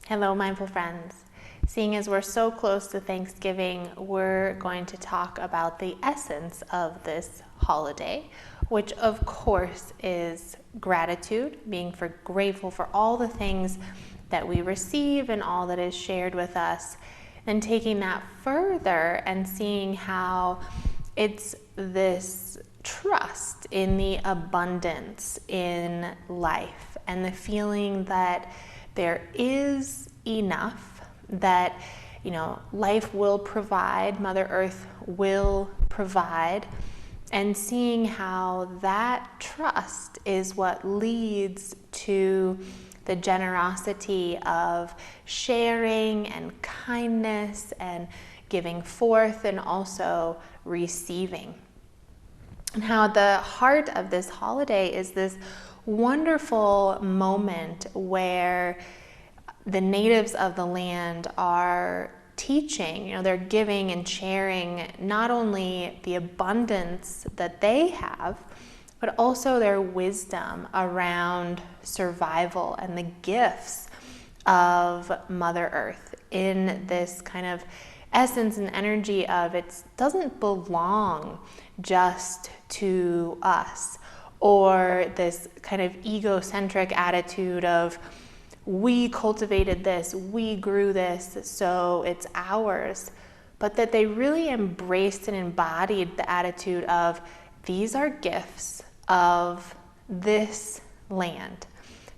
Hello, mindful friends. Seeing as we're so close to Thanksgiving, we're going to talk about the essence of this holiday, which of course is gratitude, being grateful for all the things that we receive and all that is shared with us. Then taking that further and seeing how it's this trust in the abundance in life and the feeling that there is enough, that life will provide, Mother Earth will provide, and seeing how that trust is what leads to the generosity of sharing and kindness and giving forth and also receiving. And how the heart of this holiday is this wonderful moment where the natives of the land are teaching, they're giving and sharing not only the abundance that they have, but also their wisdom around survival and the gifts of Mother Earth in this kind of essence and energy of it doesn't belong just to us, or this kind of egocentric attitude of we cultivated this, we grew this, so it's ours. But that they really embraced and embodied the attitude of these are gifts of this land.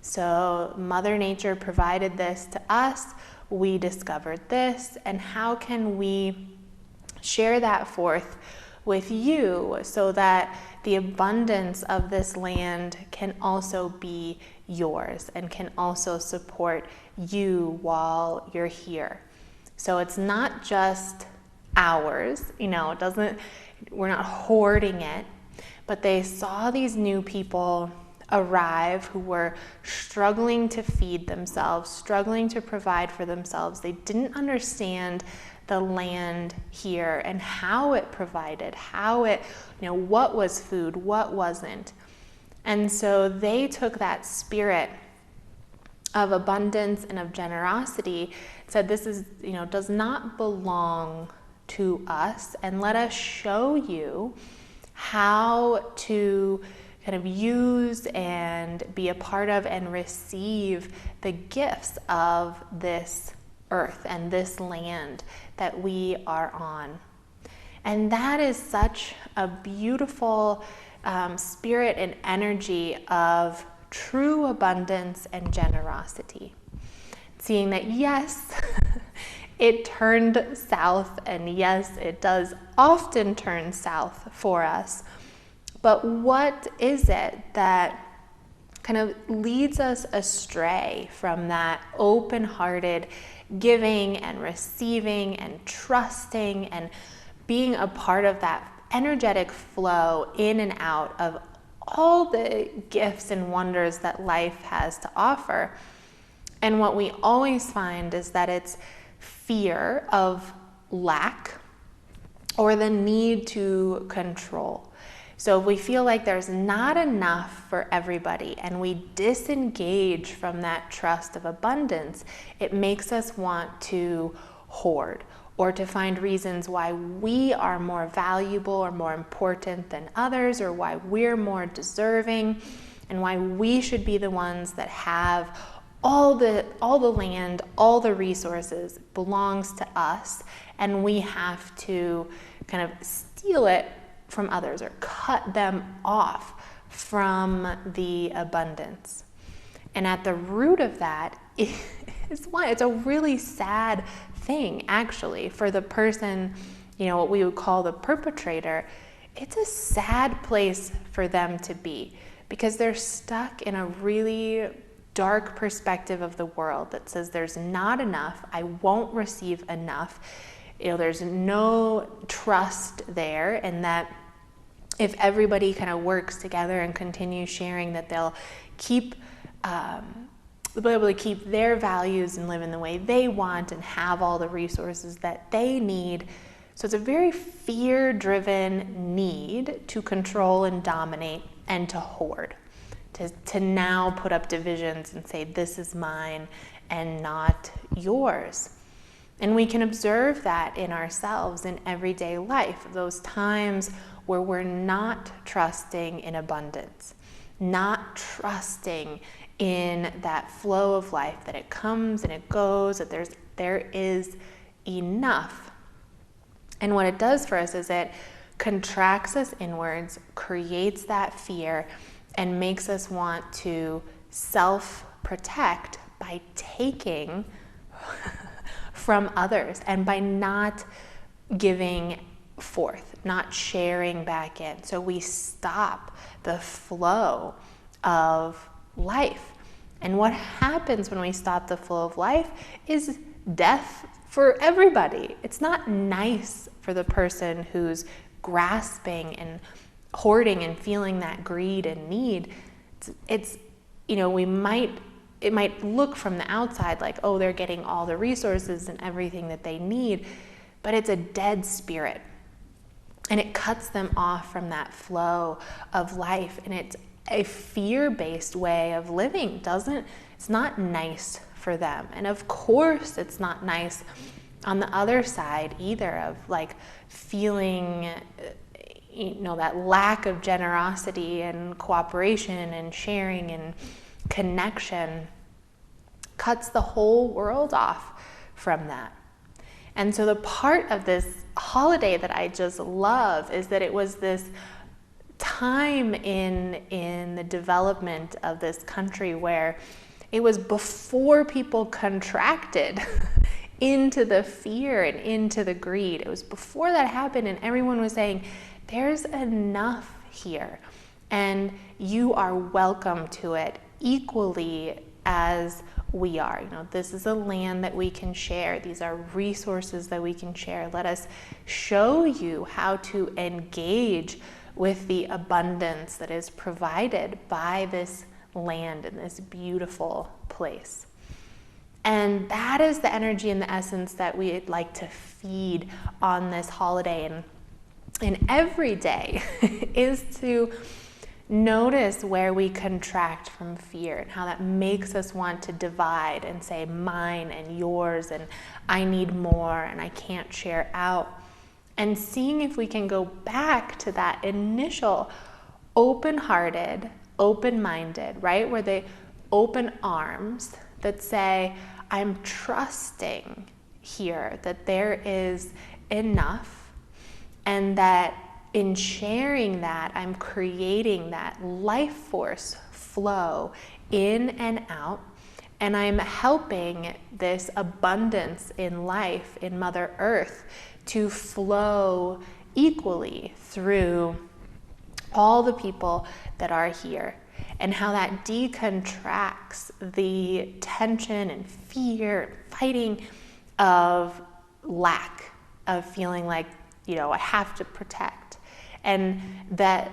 So Mother Nature provided this to us, we discovered this, and how can we share that forth with you so that the abundance of this land can also be yours and can also support you while you're here. So it's not just ours, we're not hoarding it, but they saw these new people arrive who were struggling to feed themselves, struggling to provide for themselves. They didn't understand the land here and how it provided, what was food, what wasn't. And so they took that spirit of abundance and of generosity, said this is, does not belong to us, and let us show you how to kind of use and be a part of and receive the gifts of this earth and this land that we are on. And that is such a beautiful spirit and energy of true abundance and generosity. Seeing that, yes, it turned south, and yes, it does often turn south for us. But what is it that kind of leads us astray from that open-hearted giving and receiving and trusting and being a part of that energetic flow in and out of all the gifts and wonders that life has to offer? And what we always find is that it's fear of lack or the need to control. So if we feel like there's not enough for everybody and we disengage from that trust of abundance, it makes us want to hoard or to find reasons why we are more valuable or more important than others, or why we're more deserving, and why we should be the ones that have all the land, all the resources belongs to us, and we have to kind of steal it from others or cut them off from the abundance. And at the root of that is it's a really sad thing, actually, for the person, what we would call the perpetrator. It's a sad place for them to be because they're stuck in a really dark perspective of the world that says there's not enough, I won't receive enough. There's no trust there, and that if everybody kind of works together and continues sharing, that they'll be able to keep their values and live in the way they want and have all the resources that they need. So it's a very fear-driven need to control and dominate and to hoard, to now put up divisions and say, this is mine and not yours. And we can observe that in ourselves in everyday life, those times where we're not trusting in abundance, not trusting in that flow of life, that it comes and it goes, that there is enough. And what it does for us is it contracts us inwards, creates that fear, and makes us want to self-protect by taking from others and by not giving forth, not sharing back in. So we stop the flow of life. And what happens when we stop the flow of life is death for everybody. It's not nice for the person who's grasping and hoarding and feeling that greed and need. It's it might look from the outside like, oh, they're getting all the resources and everything that they need, but it's a dead spirit. And it cuts them off from that flow of life. And it's a fear-based way of living. It's not nice for them. And of course, it's not nice on the other side either, of like feeling, that lack of generosity and cooperation and sharing and connection cuts the whole world off from that. And so the part of this holiday that I just love is that it was this time in the development of this country where it was before people contracted into the fear and into the greed. It was before that happened, and everyone was saying, there's enough here, and you are welcome to it equally as we are. This is a land that we can share. These are resources that we can share. Let us show you how to engage with the abundance that is provided by this land and this beautiful place. And that is the energy and the essence that we'd like to feed on this holiday and every day is to notice where we contract from fear and how that makes us want to divide and say mine and yours and I need more and I can't share out. And seeing if we can go back to that initial open-hearted, open-minded, right? Where the open arms that say, I'm trusting here that there is enough, and that in sharing that, I'm creating that life force flow in and out, and I'm helping this abundance in life, in Mother Earth, to flow equally through all the people that are here, and how that decontracts the tension and fear and fighting of lack, of feeling like, I have to protect. And that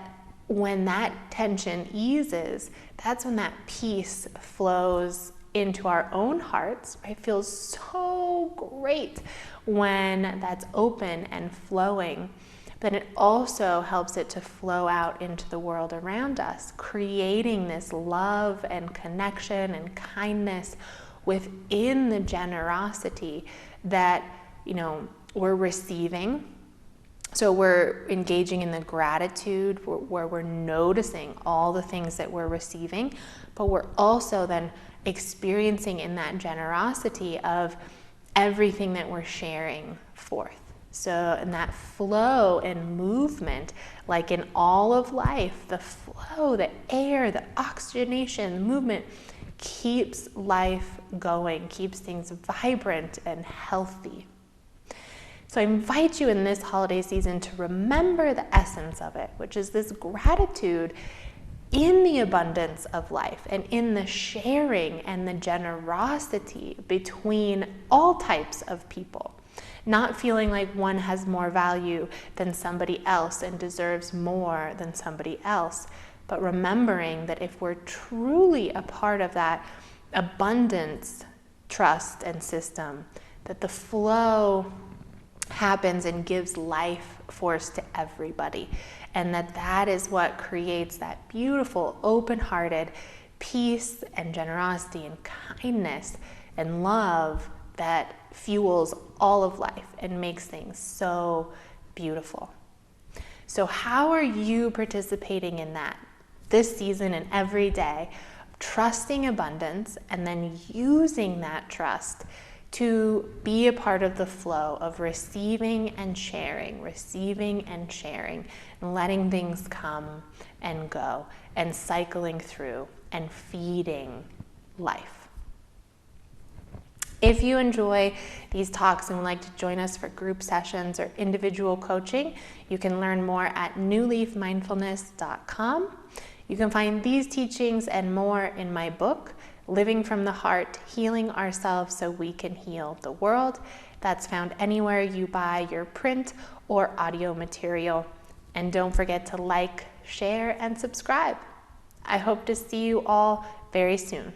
when that tension eases, that's when that peace flows into our own hearts, right? It feels so great when that's open and flowing. But it also helps it to flow out into the world around us, creating this love and connection and kindness within the generosity that, we're receiving. So we're engaging in the gratitude where we're noticing all the things that we're receiving, but we're also then experiencing in that generosity of everything that we're sharing forth. So in that flow and movement, like in all of life, the flow, the air, the oxygenation, the movement keeps life going, keeps things vibrant and healthy. So I invite you in this holiday season to remember the essence of it, which is this gratitude in the abundance of life and in the sharing and the generosity between all types of people. Not feeling like one has more value than somebody else and deserves more than somebody else, but remembering that if we're truly a part of that abundance, trust, and system, that the flow happens and gives life force to everybody. And that is what creates that beautiful, open-hearted peace and generosity and kindness and love that fuels all of life and makes things so beautiful. So how are you participating in that this season and every day, trusting abundance and then using that trust to be a part of the flow of receiving and sharing, and letting things come and go and cycling through and feeding life? If you enjoy these talks and would like to join us for group sessions or individual coaching, you can learn more at newleafmindfulness.com. You can find these teachings and more in my book, Living from the Heart, Healing Ourselves So We Can Heal the World. That's found anywhere you buy your print or audio material. And don't forget to like, share, and subscribe. I hope to see you all very soon.